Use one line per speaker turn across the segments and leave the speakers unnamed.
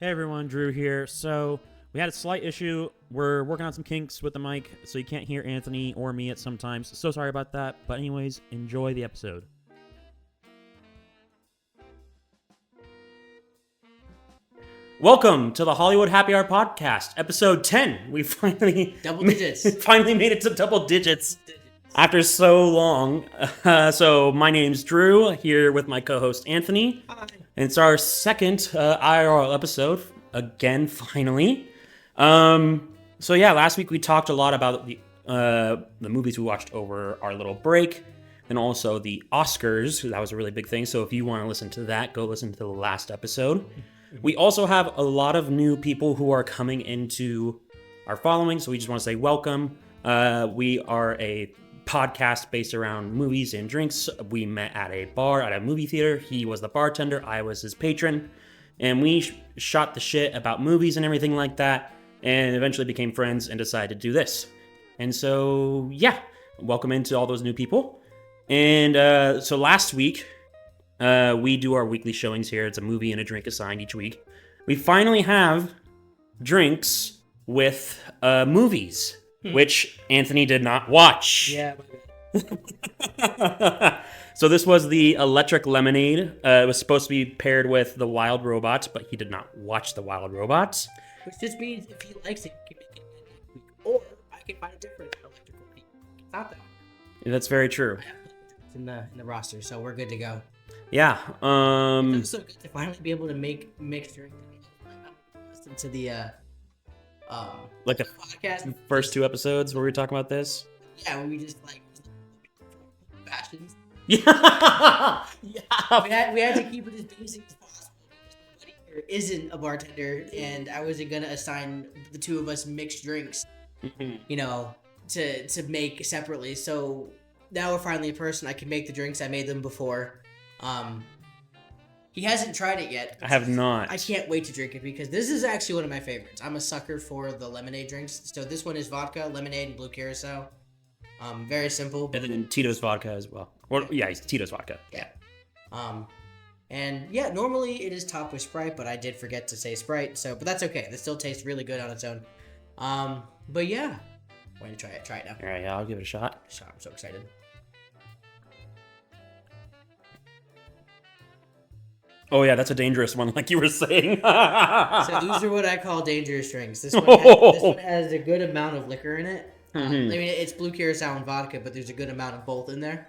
Hey everyone, Drew here. So, we had a slight issue. We're working on some kinks with the mic, so you can't hear Anthony or me at sometimes. So sorry about that. But anyways, enjoy the episode. Welcome to the Hollywood Happy Hour podcast, episode 10. We finally
Double digits.
finally made it to double digits after so long. So my name's Drew, here with my co-host Anthony.
Hi.
And it's our second IRL episode, again, finally. So yeah, last week we talked a lot about the movies we watched over our little break, and also the Oscars. That was a really big thing, so if you want to listen to that, go listen to the last episode. We also have a lot of new people who are coming into our following, so we just want to say welcome. We are a podcast based around movies and drinks. We met at a bar at a movie theater. He was the bartender, I was his patron, and we shot the shit about movies and everything like that, and eventually became friends and decided to do this. And so yeah, welcome into all those new people. And so last week we do our weekly showings here. It's a movie and a drink assigned each week. We finally have drinks with movies, which Anthony did not watch.
Yeah.
So this was the Electric Lemonade. It was supposed to be paired with the Wild Robots, but he did not watch the Wild Robots.
Which just means if he likes it, he can make it next week. Or I can find a different electrical theme. It's not that hard.
That's very true.
I have it's in the roster, so we're good to go.
Yeah.
It's so good to finally be able to make mixed drinks. Listen to the
Like the
podcast.
first two episodes where we were talking about this.
Yeah, where we just like fashions.
Yeah.
We had to keep it as basic as possible. Nobody here isn't a bartender, and I wasn't gonna assign the two of us mixed drinks, you know, to make separately. So now we're finally a person. I can make the drinks. I made them before. He hasn't tried it yet.
I have not.
I can't wait to drink it because this is actually one of my favorites. I'm a sucker for the lemonade drinks. So this one is vodka, lemonade, and blue curacao. Very simple.
And then Tito's vodka as well. Well, yeah, it's Tito's vodka.
Yeah. And yeah, normally it is topped with Sprite, but I did forget to say Sprite. But that's okay. This still tastes really good on its own. But yeah, going to try it. Try it now.
All right, yeah, I'll give it a shot.
I'm so excited.
Oh yeah, that's a dangerous one, like you were saying.
So these are what I call dangerous drinks. This one has a good amount of liquor in it. I mean, it's blue curacao and vodka, but there's a good amount of both in there.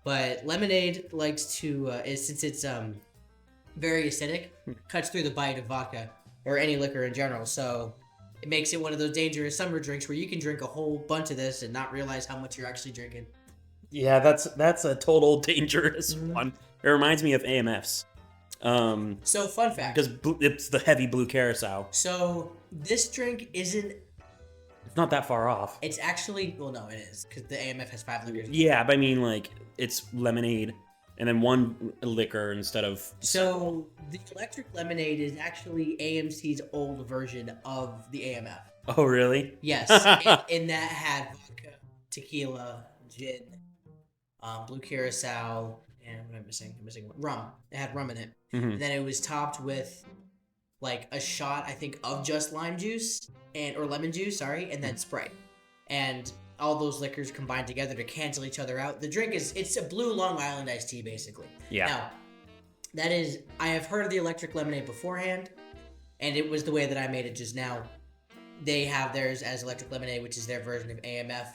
But lemonade likes to, since it's very acidic, cuts through the bite of vodka or any liquor in general. So it makes it one of those dangerous summer drinks where you can drink a whole bunch of this and not realize how much you're actually drinking.
Yeah, that's a total dangerous one. It reminds me of AMFs.
So fun fact.
Because it's the heavy blue curacao.
So this drink isn't.
It's not that far off.
It's actually, well, no, it is because the AMF has 5 liquors.
Yeah, but I mean, like, it's lemonade and then one liquor instead of.
So the electric lemonade is actually AMC's old version of the AMF.
Oh, really?
Yes, and that had vodka, tequila, gin, blue curacao, and what am I missing? I'm missing one. Rum. It had rum in it. And then it was topped with like a shot, I think, of just lime juice or lemon juice, and then Sprite. And all those liquors combined together to cancel each other out. The drink it's a blue Long Island iced tea, basically.
Yeah.
Now, I have heard of the electric lemonade beforehand, and it was the way that I made it just now. They have theirs as electric lemonade, which is their version of AMF.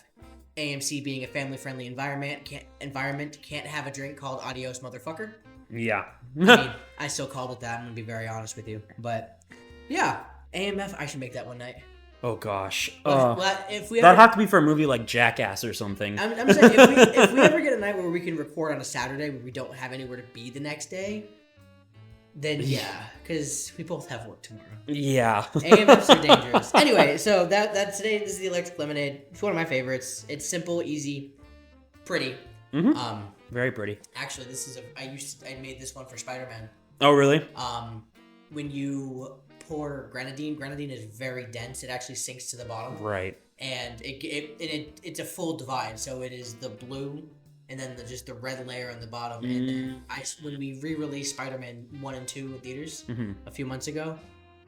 AMC being a family-friendly environment, can't have a drink called Adios Motherfucker.
Yeah.
I mean, I still called it that. I'm gonna be very honest with you, but yeah, AMF. I should make that one night.
Oh gosh.
If we
that'd have to be for a movie like Jackass or something.
I'm saying if we ever get a night where we can record on a Saturday where we don't have anywhere to be the next day, then yeah, because we both have work tomorrow.
Yeah.
AMFs are dangerous. Anyway, so that today this is the electric lemonade. It's one of my favorites. It's simple, easy, pretty.
Very pretty.
Actually, this is I made this one for Spider-Man.
Oh, really?
When you pour grenadine is very dense. It actually sinks to the bottom.
Right.
And it's a full divide. So it is the blue and then just the red layer on the bottom. And then when we re-released Spider-Man 1 and 2 in theaters a few months ago,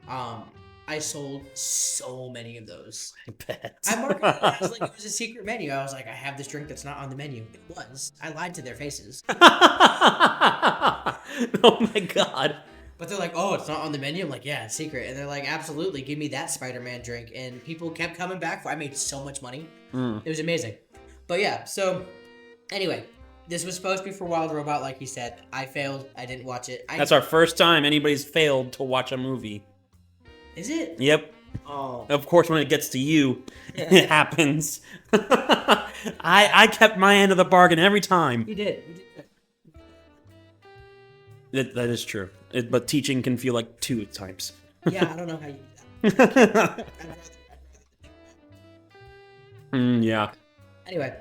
I sold so many of those.
I bet.
I marketed it as like it was a secret menu. I was like, I have this drink that's not on the menu. It was. I lied to their faces.
Oh my god.
But they're like, oh, it's not on the menu? I'm like, yeah, it's secret. And they're like, absolutely, give me that Spider-Man drink. And people kept coming back. I made so much money. It was amazing. But yeah, so anyway, this was supposed to be for Wild Robot, like he said. I failed. I didn't watch it.
That's our first time anybody's failed to watch a movie.
Is it?
Yep.
Oh.
Of course, when it gets to you, it happens. I kept my end of the bargain every time.
You did.
That is true. But teaching can feel like 2 at times.
Yeah, I don't know how you do that.
Yeah.
Anyway,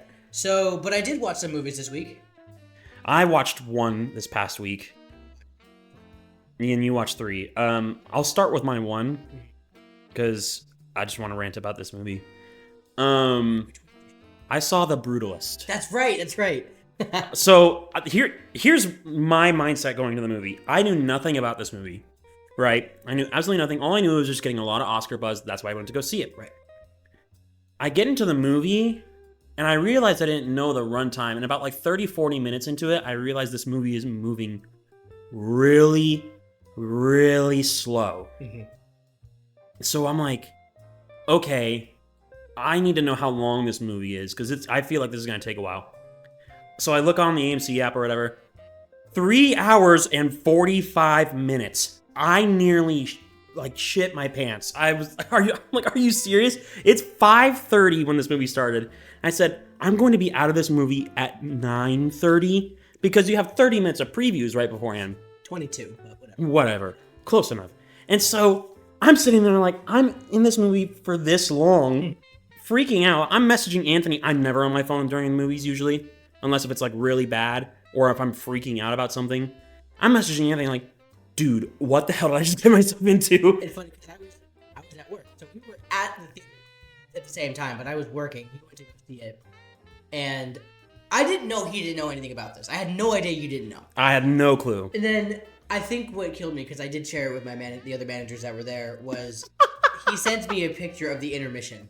but I did watch some movies this week.
I watched 1 this past week. And you watched 3. I'll start with my 1 because I just want to rant about this movie. I saw The Brutalist.
That's right.
So here's my mindset going into the movie. I knew nothing about this movie, right? I knew absolutely nothing. All I knew was just getting a lot of Oscar buzz. That's why I went to go see it.
Right.
I get into the movie, and I realized I didn't know the runtime. And about like 30, 40 minutes into it, I realized this movie is moving really, really slow.
Mm-hmm.
So I'm like, okay, I need to know how long this movie is because I feel like this is going to take a while. So I look on the AMC app or whatever. 3 hours and 45 minutes. I nearly shit my pants. I was are you serious? It's 5:30 when this movie started. I said, I'm going to be out of this movie at 9:30 because you have 30 minutes of previews right beforehand.
22, but whatever.
Whatever. Close enough. And so I'm sitting there like, I'm in this movie for this long, freaking out. I'm messaging Anthony. I'm never on my phone during the movies usually. Unless if it's like really bad or if I'm freaking out about something. I'm messaging Anthony like, dude, what the hell did I just get myself into?
It's funny because I was at work. So we were at the theater at the same time, but I was working. He went to go see it. And I didn't know he didn't know anything about this. I had no idea you didn't know.
I had no clue.
And then I think what killed me, because I did share it with the other managers that were there, was he sent me a picture of the intermission.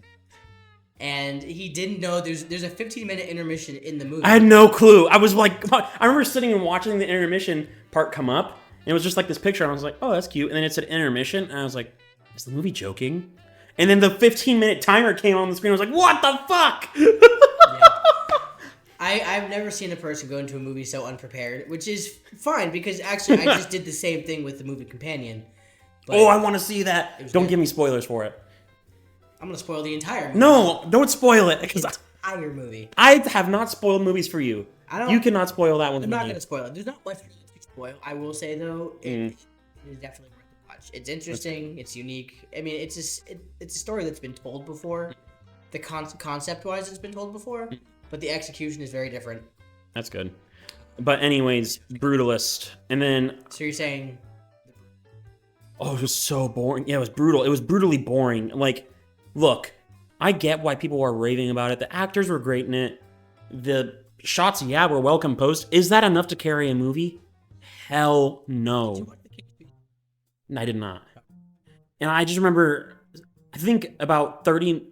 And he didn't know there's a 15-minute intermission in the movie.
I had no clue. I was like, I remember sitting and watching the intermission part come up, and it was just like this picture, and I was like, oh, that's cute. And then it said intermission, and I was like, is the movie joking? And then the 15-minute timer came on the screen. I was like, what the fuck?
Yeah. I've never seen a person go into a movie so unprepared, which is fine, because actually I just did the same thing with the movie Companion.
But I want to see that. Don't give me spoilers for it.
I'm going to spoil the entire movie.
No, don't spoil it.
The entire movie.
I have not spoiled movies for you. You cannot spoil that one.
I'm not going to spoil it. There's not much to spoil. I will say, though, it is definitely worth the watch. It's interesting. It's unique. I mean, it's a story that's been told before. The concept-wise, it's been told before. But the execution is very different.
That's good. But anyways, Brutalist. And then...
So you're saying...
Oh, it was so boring. Yeah, it was brutal. It was brutally boring. Like, look, I get why people were raving about it. The actors were great in it. The shots, were well composed. Is that enough to carry a movie? Hell no.
Did you watch the King's Speech?
I did not. And I just remember... I think about 20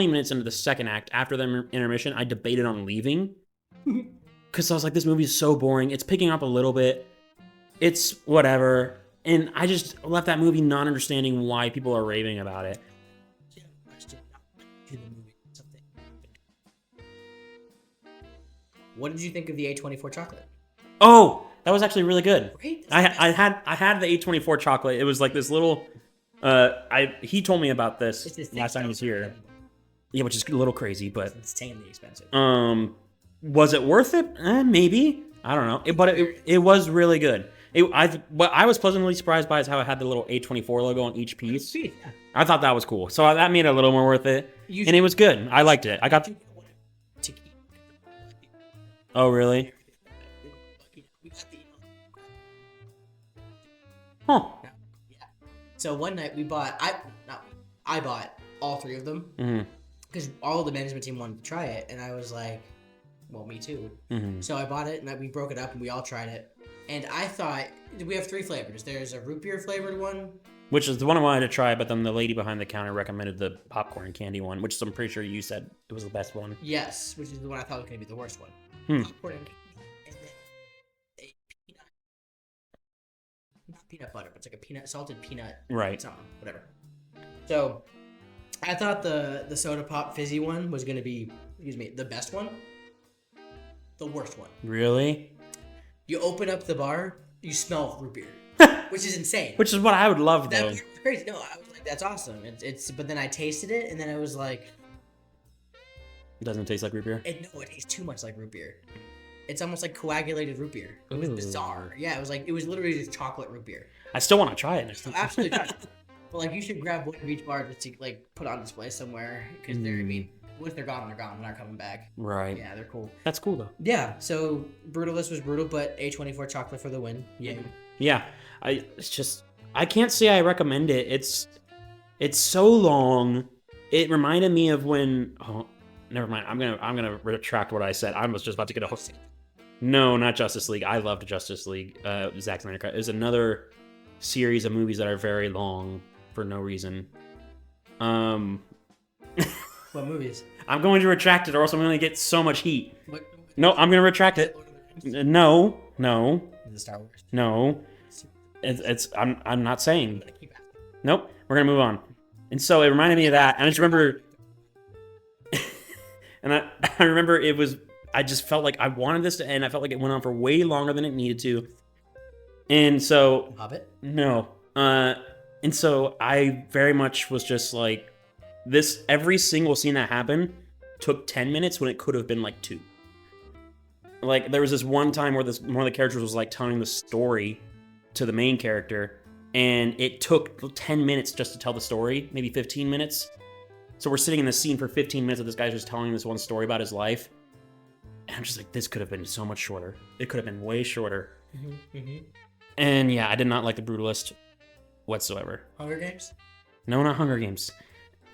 minutes into the second act, after the intermission, I debated on leaving. Because I was like, this movie is so boring. It's picking up a little bit. It's whatever. And I just left that movie not understanding why people are raving about it.
What did you think of the A24 chocolate?
Oh, that was actually really good.
Right?
I had the A24 chocolate. It was like this little... he told me about this last time he was here. Yeah, which is a little crazy, but
it's insanely expensive.
Was it worth it? Maybe. I don't know. But it was really good. What I was pleasantly surprised by is how it had the little A24 logo on each piece.
Yeah.
I thought that was cool. So that made it a little more worth it. And it was good. I liked it. I got. Oh really? Huh.
So one night I bought all 3 of them because all the management team wanted to try it, and I was like, well, me too. So I bought it, and we broke it up, and we all tried it. And I thought we have 3 flavors. There's a root beer flavored one,
Which is the one I wanted to try, but then the lady behind the counter recommended the popcorn and candy one, which I'm pretty sure you said it was the best one.
Yes, which is the one I thought was going to be the worst one. Popcorn and candy, and then a peanut, not peanut butter, but it's like a salted peanut,
right?
Something, whatever. So, I thought the soda pop fizzy one was going to be, the best one. The worst one.
Really?
You open up the bar, you smell root beer. Which is insane.
Which is what I would love, though.
That's crazy. No, I was like, that's awesome. But then I tasted it, and then I was like,
it doesn't taste like root beer?
It tastes too much like root beer. It's almost like coagulated root beer. It was bizarre. Yeah, it was literally just chocolate root beer.
I still want to try it.
Absolutely try it. But like, you should grab one of each bar just to like put on display somewhere, because once they're gone, they're gone. They're not coming back.
Right.
Yeah, they're cool.
That's cool, though.
Yeah, so Brutalist was brutal, but A24 chocolate for the win.
Yeah. I can't say I recommend it. It's so long. It reminded me of when. Oh, never mind. I'm gonna retract what I said. I was just about to get a host. No, not Justice League. I loved Justice League. Zack Snyder cut. It was another series of movies that are very long for no reason.
What movies?
I'm going to retract it, or else I'm going to get so much heat. No, I'm going to retract it. No.
Is it Star Wars?
No. I'm not saying. Nope. We're gonna move on. And so it reminded me of that, and I just remember, and I remember it was. I just felt like I wanted this to end. I felt like it went on for way longer than it needed to, and so
Hobbit.
No. And so I very much was just like, this. Every single scene that happened took 10 minutes when it could have been like 2. Like there was this one time where one of the characters was like telling the story to the main character, and it took 10 minutes just to tell the story, maybe 15 minutes. So we're sitting in the scene for 15 minutes of this guy just telling this one story about his life, and I'm just like, this could have been so much shorter. It could have been way shorter. And yeah, I did not like The Brutalist whatsoever.
Hunger Games?
No, not Hunger Games.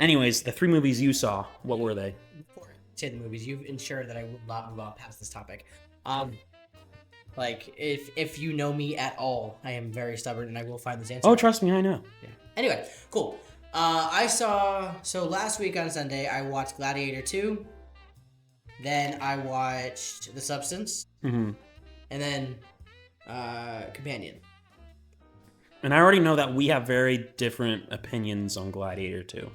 Anyways, the 3 movies you saw, what were they?
Say the movies. You've ensured that I will not move on past this topic. Like, if you know me at all, I am very stubborn, and I will find this answer.
Oh, trust me, I know.
Yeah. Anyway, cool. So last week on Sunday, I watched Gladiator 2. Then I watched The Substance. And then Companion.
And I already know that we have very different opinions on Gladiator 2.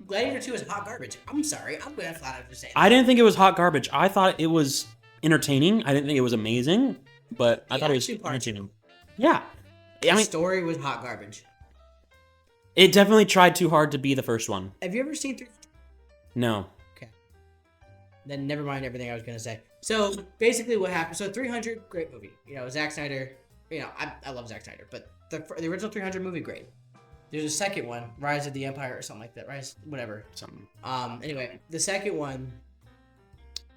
Gladiator 2 is hot garbage. I'm sorry. I'm going to flat out just say that.
I didn't think it was hot garbage. I thought it was entertaining. I didn't think it was amazing, but I thought it was entertaining. Yeah.
The story was hot garbage.
It definitely tried too hard to be the first one.
Have you ever seen 300?
No.
Okay. Then never mind everything I was going to say. So, basically what happened... So, 300, great movie. Zack Snyder... I love Zack Snyder, but the original 300 movie, great. There's a second one, Rise of the Empire or something like that. Whatever.
Something.
Anyway, the second one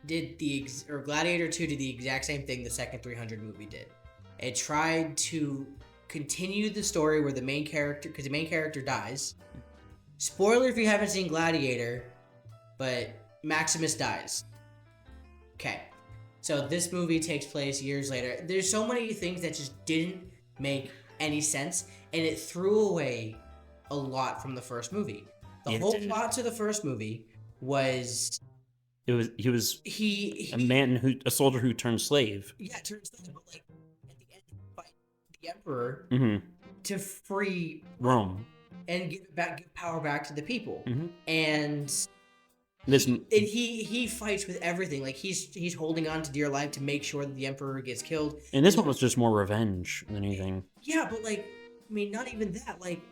Gladiator 2 did the exact same thing the second 300 movie did. It tried to continue the story where the main character, because the main character dies. Spoiler if you haven't seen Gladiator, but Maximus dies. Okay. So this movie takes place years later. There's so many things that just didn't make any sense, and it threw away a lot from the first movie. The whole plot to the first movie was...
He was a soldier who turned slave.
Yeah, turned slave, but like at the end, fight the emperor to free
Rome
and give power back to the people. And he fights with everything. Like he's holding on to dear life to make sure that the emperor gets killed.
And this one was just more revenge than anything.
Yeah, but not even that. Like,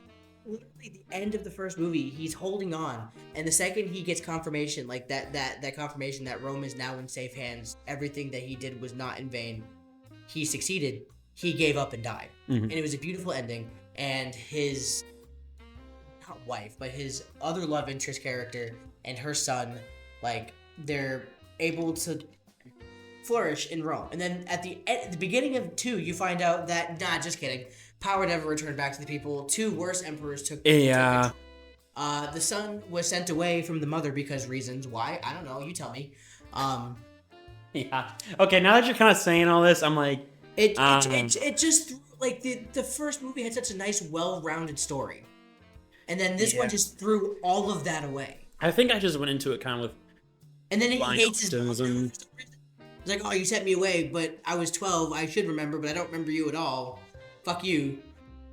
literally the end of the first movie, he's holding on, and the second he gets confirmation, like that confirmation that Rome is now in safe hands, everything that he did was not in vain, he succeeded, he gave up and died. And it was a beautiful ending, and his not wife, but his other love interest character and her son, like, they're able to flourish in Rome. And then at the beginning of 2, you find out that, just kidding, power never returned back to the people. 2 worse emperors took it. The son was sent away from the mother because reasons. Why? I don't know. You tell me.
Yeah. Okay, now that you're kind of saying all this, I'm like...
It just threw like the first movie had such a nice, well-rounded story, and then this one just threw all of that away.
I think I just went into it kind of with.
And then he hates his
optimism.
mom. He's like, oh, you sent me away, but I was 12. I should remember, but I don't remember you at all. Fuck you.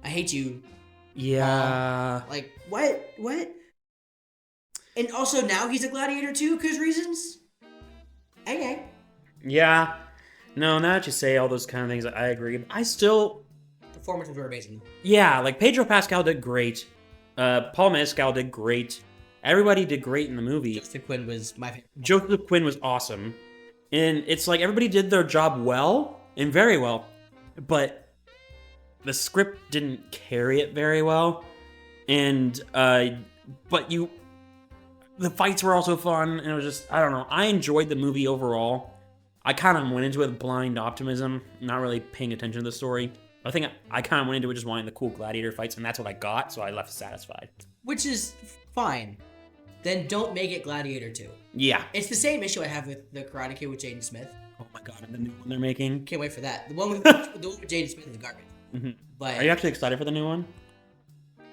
I hate you.
Yeah.
Like, what? What? And also now he's a gladiator too, because reasons? Okay.
Yeah. No, now that you say all those kind of things, I agree. I still...
Performances were amazing.
Yeah, like Pedro Pascal did great. Paul Mescal did great. Everybody did great in the movie.
Joseph Quinn was my favorite.
Joseph Quinn was awesome. And it's like everybody did their job well, and very well. But the script didn't carry it very well. And, but the fights were also fun, and it was just, I don't know. I enjoyed the movie overall. I kind of went into it with blind optimism, not really paying attention to the story. I think I kind of went into it just wanting the cool gladiator fights, and that's what I got, so I left satisfied.
Which is fine. Then don't make it Gladiator 2.
Yeah.
It's the same issue I have with the Karate Kid with Jaden Smith.
Oh my god, and the new one they're making.
Can't wait for that. The one with Jaden Smith is garbage.
Mm-hmm.
But
are you actually excited for the new one?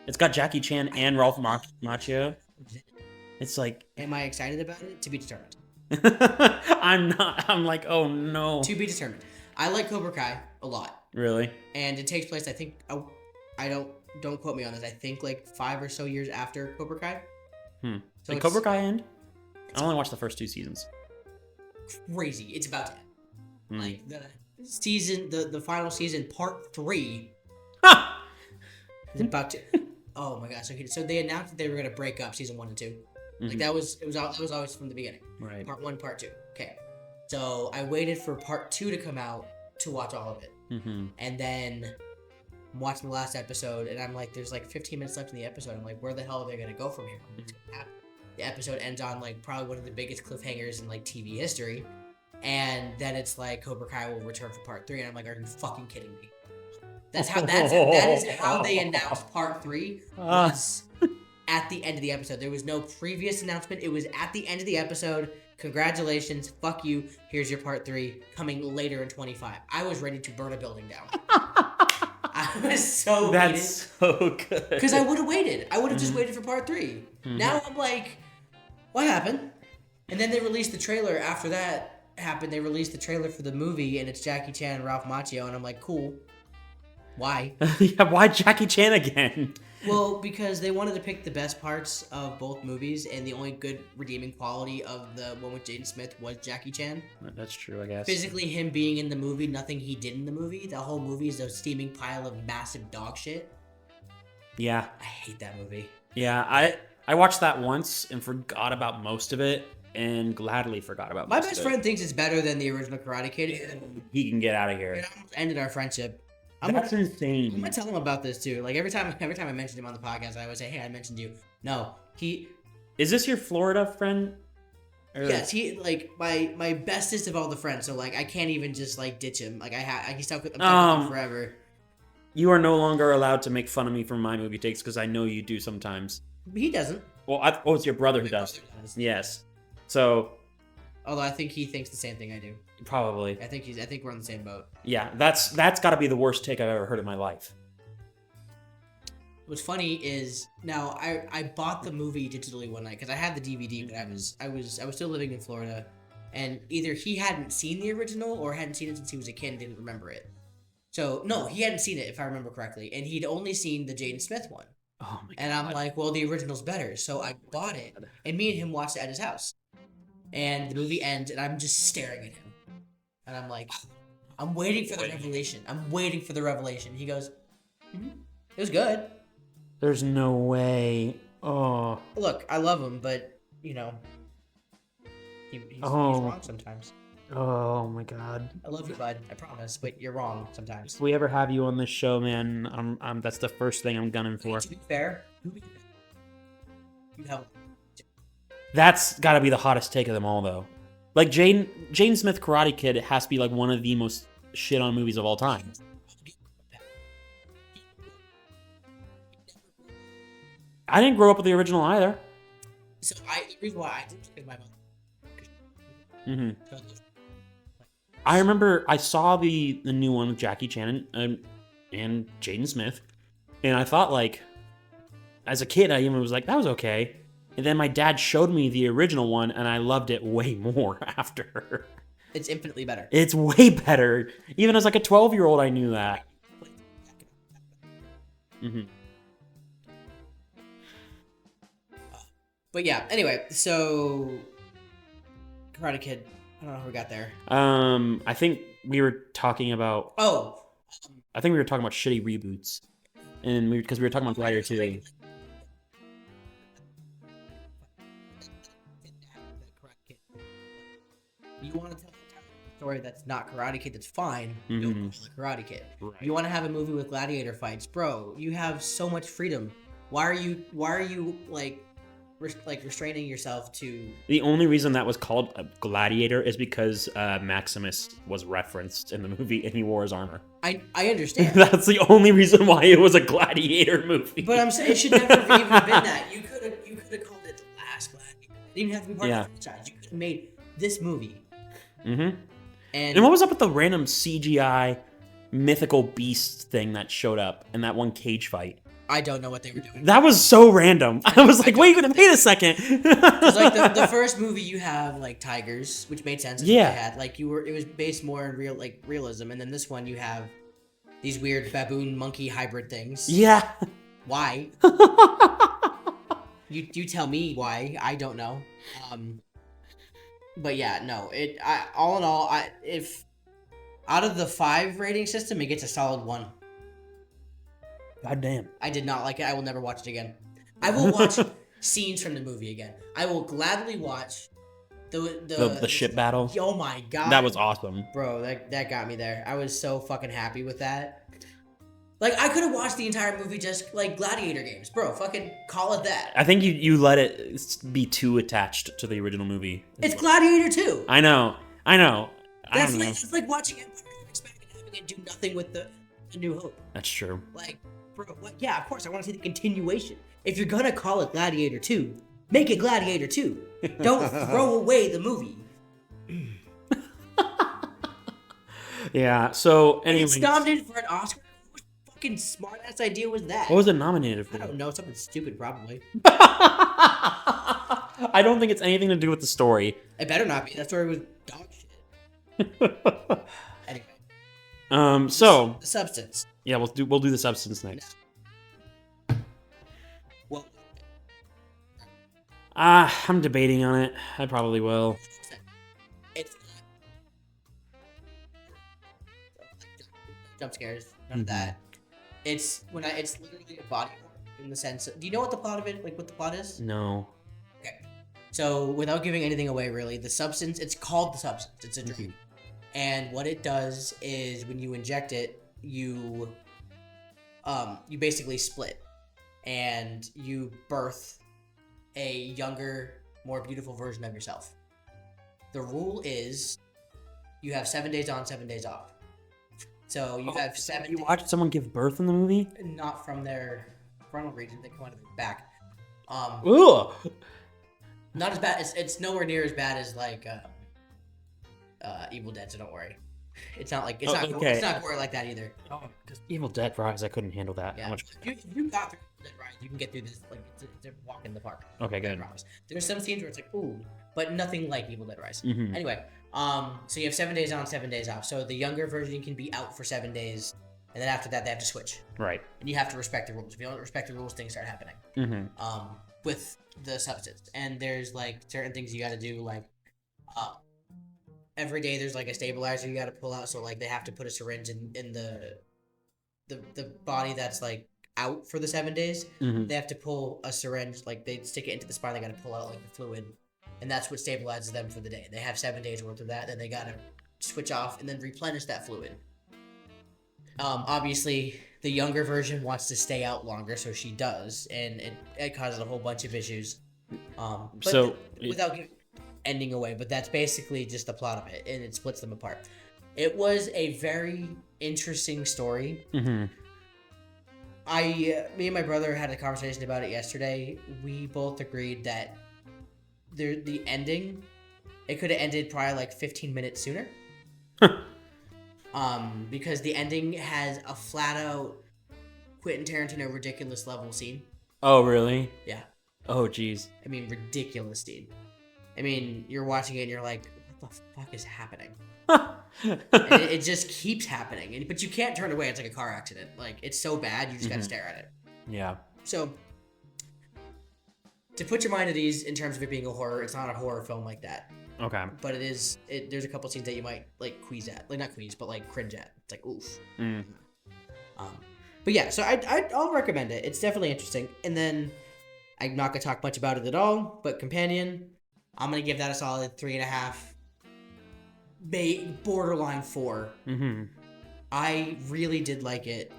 It's got Jackie Chan and Ralph Macchio. It's like...
Am I excited about it? To be determined.
I'm not. I'm like, oh no.
To be determined. I like Cobra Kai a lot.
Really?
And it takes place, I think, I don't quote me on this, I think like 5 or so years after Cobra Kai. So
did Cobra Kai end? I only watched the first 2 seasons.
Crazy. It's about to end. Like the final season, part 3. Is about to. Oh my gosh. Okay, so they announced that they were gonna break up season 1 and 2. Like that was always from the beginning.
Right.
Part 1, part 2. Okay. So I waited for part 2 to come out to watch all of it. And then I'm watching the last episode, and I'm like, there's like 15 minutes left in the episode. I'm like, where the hell are they gonna go from here? The episode ends on like probably one of the biggest cliffhangers in like TV history, and then it's like Cobra Kai will return for part 3, and I'm like, are you fucking kidding me? That is how they announced part 3 was at the end of the episode. There was no previous announcement. It was at the end of the episode. Congratulations, fuck you. Here's your part 3 coming later in 25. I was ready to burn a building down. I was so
That's so good.
Because I would have waited. I would have just waited for part 3. Now I'm like, what happened? And then they released the trailer after that happened. They released the trailer for the movie, and it's Jackie Chan and Ralph Macchio, and I'm like, cool. Why?
Yeah, why Jackie Chan again?
Well, because they wanted to pick the best parts of both movies, and the only good redeeming quality of the one with Jaden Smith was Jackie Chan.
That's true, I guess.
Physically, him being in the movie, nothing he did in the movie. The whole movie is a steaming pile of massive dog shit.
Yeah.
I hate that movie.
Yeah, I watched that once and forgot about most of it, and gladly forgot about
My
most
best
of it.
friend thinks it's better than the original Karate Kid.
He can get out of here.
It almost ended our friendship.
That's
I'm
insane.
gonna tell him about this too. Like every time I mentioned him on the podcast, I always say, "Hey, I mentioned you." No,
Is this your Florida friend? Or...
Yes, he like my bestest of all the friends. So like I can't even just like ditch him. Like he's stuck with him forever.
You are no longer allowed to make fun of me for my movie takes because I know you do sometimes.
He doesn't.
Well, it's your brother who does. Yes. So.
Although I think he thinks the same thing I do.
Probably.
I think we're on the same boat.
Yeah, that's got to be the worst take I've ever heard in my life.
What's funny is now I bought the movie digitally one night because I had the DVD, but I was still living in Florida, and either he hadn't seen the original or hadn't seen it since he was a kid and didn't remember it. So no, he hadn't seen it if I remember correctly, and he'd only seen the Jaden Smith one.
Oh my god!
And I'm like, well, the original's better, so I bought it, and me and him watched it at his house. And the movie ends, and I'm just staring at him. And I'm like, I'm waiting for the revelation. I'm waiting for the revelation. He goes, it was good.
There's no way. Oh.
Look, I love him, but, you know, he's wrong sometimes.
Oh my god.
I love you, bud. I promise, but you're wrong sometimes.
If we ever have you on this show, man, that's the first thing I'm gunning for.
To be fair, you have...
That's got to be the hottest take of them all, though. Like, Jaden Smith Karate Kid has to be, like, one of the most shit-on movies of all time. I didn't grow up with the original either.
So, the reason why I did because my mother...
I remember I saw the new one with Jackie Chan, and and Jaden Smith. And I thought, like, as a kid, I even was like, that was okay. And then my dad showed me the original one, and I loved it way more after.
It's infinitely better.
It's way better. Even as like a 12-year-old, I knew that. Mm-hmm.
But yeah, anyway, so Karate Kid. I don't know how we got there.
I think we were talking about. I think we were talking about shitty reboots, and because we were talking about Gladiator 2.
You want to tell a story that's not Karate Kid, that's fine.
Mm-hmm.
Don't call it Karate Kid.
Right.
You want to have a movie with gladiator fights, bro? You have so much freedom. Why are you like restraining yourself to?
The only reason that was called a Gladiator is because Maximus was referenced in the movie and he wore his armor.
I understand.
That's the only reason why it was a Gladiator movie.
But I'm saying it should never have even been that. You could have called it The Last Gladiator. It didn't even have to be part of the franchise. You could have made this movie.
Mm-hmm. And what was up with the random CGI mythical beast thing that showed up in that one cage fight?
I don't know what they were doing.
That was so random. I was like, wait a second.
Because like the first movie, you have like tigers, which made sense.
Yeah.
They had like it was based more in realism, and then this one you have these weird baboon monkey hybrid things.
Yeah.
Why? you tell me why. I don't know. But yeah, no. All in all, if out of the 5 rating system, it gets a solid 1.
God damn.
I did not like it. I will never watch it again. I will watch scenes from the movie again. I will gladly watch the
ship battle.
Oh my god.
That was awesome.
Bro, that got me there. I was so fucking happy with that. Like, I could have watched the entire movie just like Gladiator games. Bro, fucking call it that.
I think you let it be too attached to the original movie.
It's Gladiator 2.
I know.
That's like watching Empire Strikes Back and having it do nothing with the New Hope.
That's true.
Like, bro, yeah, of course, I want to see the continuation. If you're gonna call it Gladiator 2, make it Gladiator 2. Don't throw away the movie.
Yeah, so anyway.
It's nominated for an Oscar. What fucking smart ass idea was that?
What was it nominated for?
I don't know, something stupid probably.
I don't think it's anything to do with the story.
It better not be. That story was dog shit. Anyway.
So
The Substance.
Yeah, we'll do The Substance next.
Well,
I'm debating on it. I probably will.
It's jump scares, none of that. It's literally a body horror in the sense. Do you know what the plot of it? Like what the plot is?
No.
Okay. So without giving anything away, really, The Substance. It's called The Substance. It's a drug, and what it does is when you inject it, you basically split, and you birth a younger, more beautiful version of yourself. The rule is you have 7 days on, 7 days off. So you have 7
You watched someone give birth in the movie?
Not from their frontal region, they come out of their back.
Ugh.
Not as bad. It's nowhere near as bad as like Evil Dead. So don't worry. It's not like it's not gory like that either.
Oh, because Evil Dead Rise, I couldn't handle that.
Yeah. If you got through Evil Dead Rise, you can get through this like it's a walk in the park.
Okay, good.
I promise. There's some scenes where it's like ooh, but nothing like Evil Dead Rise.
Mm-hmm.
Anyway, so you have 7 days on, 7 days off. So the younger version can be out for 7 days, and then after that they have to switch.
Right.
And you have to respect the rules. If you don't respect the rules, things start happening.
Mm-hmm.
With the substance, and there's like certain things you got to do, like every day there's like a stabilizer you got to pull out. So like they have to put a syringe in the body that's like out for the 7 days.
Mm-hmm.
They have to pull a syringe, like they stick it into the spine. They got to pull out like the fluid, and that's what stabilizes them for the day. They have 7 days worth of that. Then they got to switch off and then replenish that fluid. Obviously, the younger version wants to stay out longer, so she does, and it causes a whole bunch of issues. Without ending away, but that's basically just the plot of it, and it splits them apart. It was a very interesting story.
Mm-hmm.
Me and my brother had a conversation about it yesterday. We both agreed that the ending, it could have ended probably like 15 minutes sooner. Because the ending has a flat out Quentin Tarantino ridiculous level scene.
Oh, really?
Yeah.
Oh, jeez.
I mean, ridiculous scene. I mean, you're watching it and you're like, what the fuck is happening? And it just keeps happening. But you can't turn away. It's like a car accident. Like, it's so bad, you just gotta stare at it.
Yeah.
So, to put your mind at ease in terms of it being a horror, it's not a horror film like that.
Okay.
But there's a couple scenes that you might, like, quease at. Like, not quease, but, like, cringe at. It's like, oof. But yeah, so I'll recommend it. It's definitely interesting. And then, I'm not going to talk much about it at all, but Companion, I'm going to give that a solid 3.5. Borderline 4.
Mm-hmm.
I really did like it.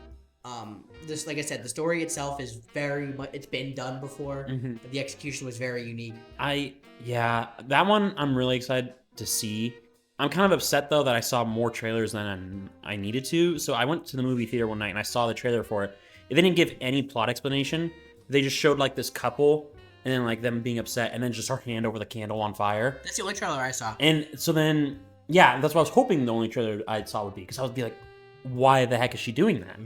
This, like I said, the story itself is very much, it's been done before. But the execution was very unique.
That one I'm really excited to see. I'm kind of upset though that I saw more trailers than I needed to. So I went to the movie theater one night and I saw the trailer for it. They didn't give any plot explanation. They just showed like this couple and then like them being upset and then just her hand over the candle on fire.
That's the only trailer I saw.
And so then, yeah, that's what I was hoping the only trailer I saw would be, because I would be like, why the heck is she doing that?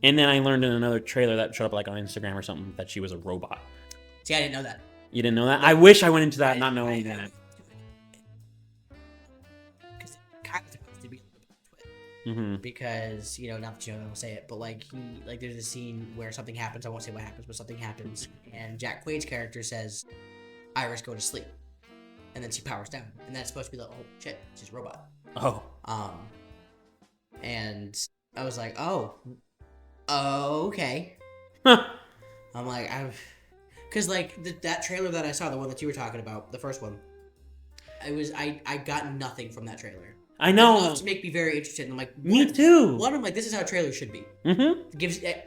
And then I learned in another trailer that showed up like on Instagram or something that she was a robot.
See, I didn't know that.
You didn't know that? I wish I went into that not knowing that.
Because it kind of supposed to be
Mm-hmm.
Because, you know, not that you don't say it, but like there's a scene where something happens. I won't say what happens, but something happens, and Jack Quaid's character says, "Iris, go to sleep," and then she powers down, and that's supposed to be like, oh shit, she's a robot.
Oh.
And I was like, oh, okay.
Huh.
I'm like, because like that trailer that I saw, the one that you were talking about, the first one, I got nothing from that trailer.
I know.
Enough to make me very interested. And I'm like,
me too.
One, I'm like, this is how a trailer should be.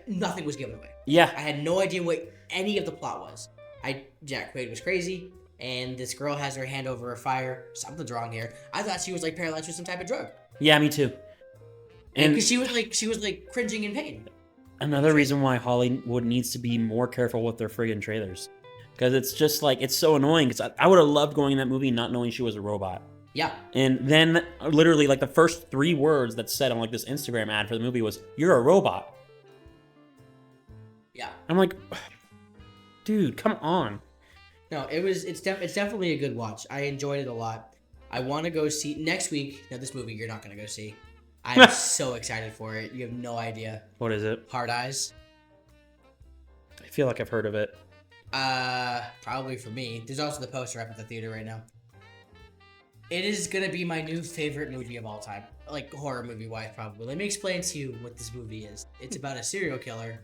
Nothing was given away.
Yeah.
I had no idea what any of the plot was. Jack Quaid was crazy, and this girl has her hand over a fire. Something's wrong here. I thought she was like paralyzed with some type of drug.
Yeah, me too.
And because she was like cringing in pain.
Another reason why Hollywood needs to be more careful with their friggin' trailers, because it's just like, it's so annoying. Because I would have loved going in that movie not knowing she was a robot.
Yeah.
And then literally like the first 3 words that said on like this Instagram ad for the movie was, "You're a robot."
Yeah.
I'm like, dude, come on.
No, it's definitely a good watch. I enjoyed it a lot. I want to go see next week. Now this movie you're not going to go see. I'm so excited for it. You have no idea.
What is it?
Hard Eyes.
I feel like I've heard of it.
Probably for me. There's also the poster up at the theater right now. It is gonna be my new favorite movie of all time, like horror movie wise, probably. Let me explain to you what this movie is. It's about a serial killer.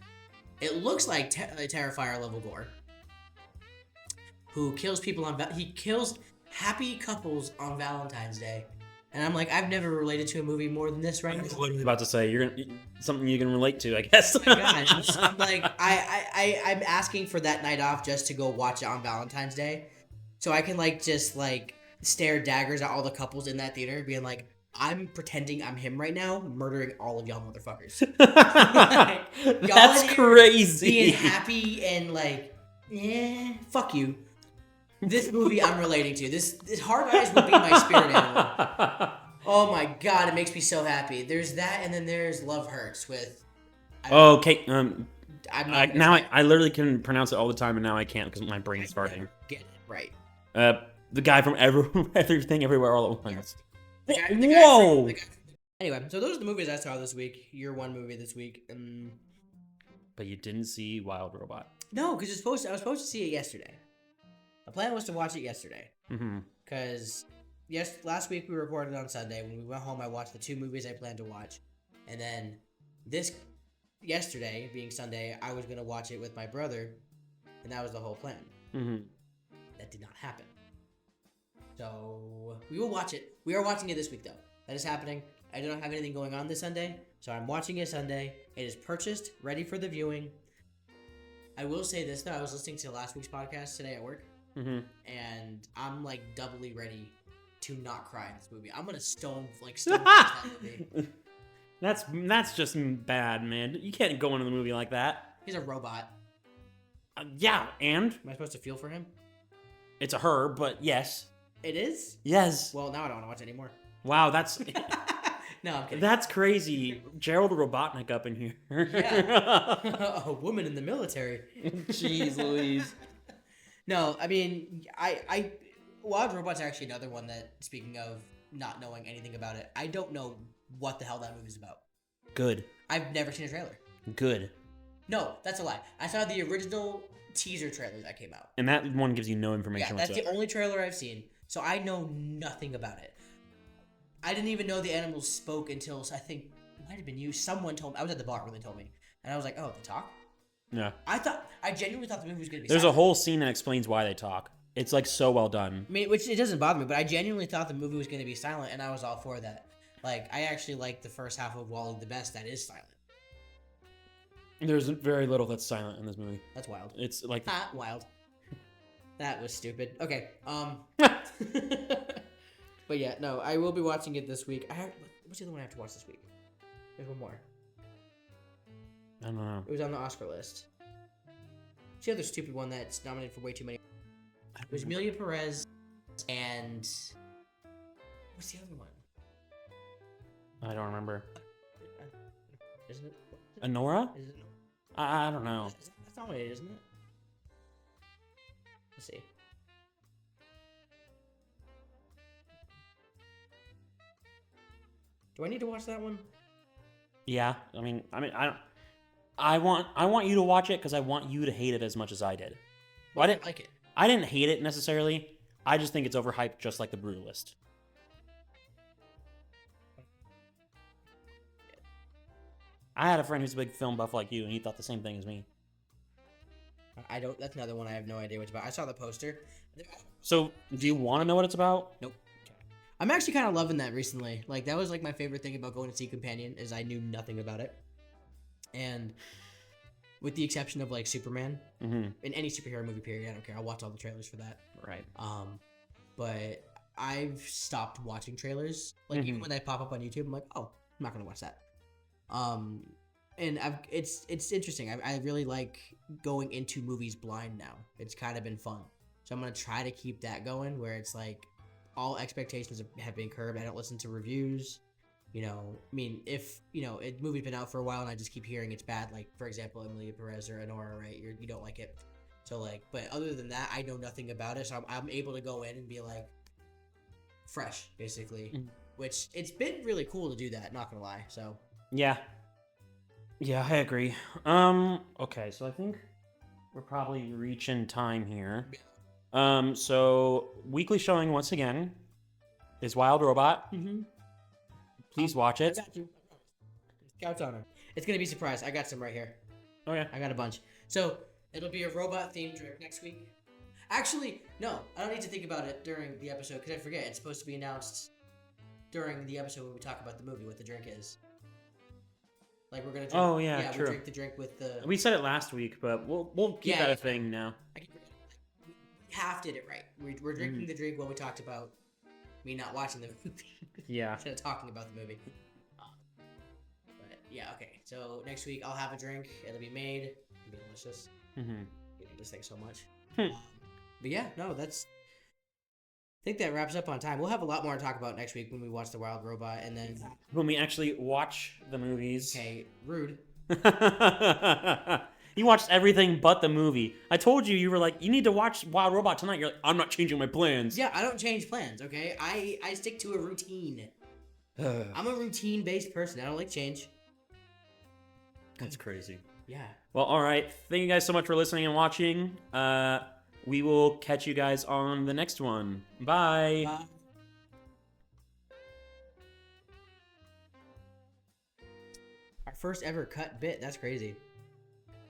It looks like Terrifier level gore, who kills people he kills happy couples on Valentine's Day. And I'm like, I've never related to a movie more than this right now.
I was literally about to say something you can relate to, I guess.
Oh my gosh. I'm like, I'm asking for that night off just to go watch it on Valentine's Day, so I can like just like stare daggers at all the couples in that theater, being like, I'm pretending I'm him right now, murdering all of y'all motherfuckers. Like,
that's crazy.
Being happy and like, yeah, fuck you. This movie I'm relating to. This Hard Eyes would be my spirit animal. Oh my god, it makes me so happy. There's that, and then there's Love Hurts with.
Okay.
I
literally can pronounce it all the time, and now I can't because my brain's farting.
Get it right.
The guy from Everything Everywhere All at Once.
Whoa! Anyway, so those are the movies I saw this week. Your one movie this week.
But you didn't see Wild Robot.
No, because I was supposed to see it yesterday. The plan was to watch it yesterday. Because last week we recorded on Sunday. When we went home, I watched the 2 movies I planned to watch. And then yesterday, being Sunday, I was going to watch it with my brother. And that was the whole plan. That did not happen. So we will watch it. We are watching it this week, though. That is happening. I do not have anything going on this Sunday, so I'm watching it Sunday. It is purchased, ready for the viewing. I will say this, though. I was listening to last week's podcast today at work, and I'm, like, doubly ready to not cry in this movie. I'm going to stone that movie.
That's just bad, man. You can't go into the movie like that.
He's a robot.
Yeah, and?
Am I supposed to feel for him?
It's a her, but yes.
It is?
Yes.
Well, now I don't want to watch it anymore.
Wow, that's...
No, I'm kidding.
That's crazy. Gerald Robotnik up in here.
Yeah. A woman in the military.
Jeez Louise.
No, I mean, Wild Robot's actually another one that, speaking of not knowing anything about it, I don't know what the hell that movie's about.
Good.
I've never seen a trailer.
Good.
No, that's a lie. I saw the original teaser trailer that came out.
And that one gives you no information
Yeah, that's
whatsoever.
the only trailer I've seen, so I know nothing about it. I didn't even know the animals spoke until, I think, it might have been you. Someone told me. I was at the bar when they told me. And I was like, oh, they talk?
Yeah.
I genuinely thought the movie was going to be
There's
silent.
a whole scene that explains why they talk. It's like so well done.
I mean, which it doesn't bother me, but I genuinely thought the movie was going to be silent, and I was all for that. Like, I actually like the first half of Wally the Best that is silent.
There's very little that's silent in this movie.
That's wild.
It's like
Wild. That was stupid. Okay, but yeah, no, I will be watching it this week. What's the other one I have to watch this week? There's one more.
I don't know.
It was on the Oscar list. It's the other stupid one that's nominated for way too many. It was Amelia Perez and what's the other one?
I don't remember.
Isn't it?
Honora?
Is it?
I don't know.
That's not what it is, isn't it? Let's see. Do I need to watch that one?
Yeah. I want you to watch it because I want you to hate it as much as I did. Well,
I didn't like it.
I didn't hate it necessarily. I just think it's overhyped, just like The Brutalist. I had a friend who's a big film buff like you, and he thought the same thing as me.
I don't. That's another one I have no idea what it's about. I saw the poster.
So, do you want to know what it's about?
Nope. I'm actually kind of loving that recently. Like, that was like my favorite thing about going to see Companion is I knew nothing about it. And with the exception of like Superman, in any superhero movie period, I don't care. I'll watch all the trailers for that.
Right.
But I've stopped watching trailers. Like even when they pop up on YouTube, I'm like, oh, I'm not gonna watch that. And it's interesting. I really like going into movies blind now. It's kind of been fun. So I'm gonna try to keep that going, where it's like all expectations have been curbed. I don't listen to reviews. You know, I mean, if a movie's been out for a while and I just keep hearing it's bad, like for example, Amelia Perez or Honora, right? You don't like it. So like, but other than that, I know nothing about it, so I'm able to go in and be like fresh, basically. Which it's been really cool to do that. Not gonna lie. So
Yeah, I agree. Okay, so I think we're probably reaching time here. So weekly showing once again is Wild Robot. Please watch it.
I got you. Scout's honor. It's gonna be a surprise. I got some right here.
Oh yeah.
I got a bunch. So it'll be a robot themed drink next week. Actually, no, I don't need to think about it during the episode because I forget. It's supposed to be announced during the episode when we talk about the movie, what the drink is. Like we're gonna drink.
Oh yeah,
we
true.
drink the drink with the.
We said it last week, but we'll keep that a thing now.
We half did it right. We're drinking the drink while we talked about me not watching the movie.
Yeah.
Instead of talking about the movie. But yeah, okay. So next week I'll have a drink. It'll be made. It'll be delicious. I hate this thing so much. But yeah, no, that's. I think that wraps up on time. We'll have a lot more to talk about next week when we watch The Wild Robot, and then
when we actually watch the movies.
Okay, rude.
You watched everything but the movie. I told you were like, you need to watch Wild Robot tonight. You're like, I'm not changing my plans.
Yeah, I don't change plans, okay? I stick to a routine. I'm a routine-based person. I don't like change.
That's crazy.
Yeah.
Well, all right. Thank you guys so much for listening and watching. We will catch you guys on the next one. Bye.
Bye. Our first ever cut bit. That's crazy.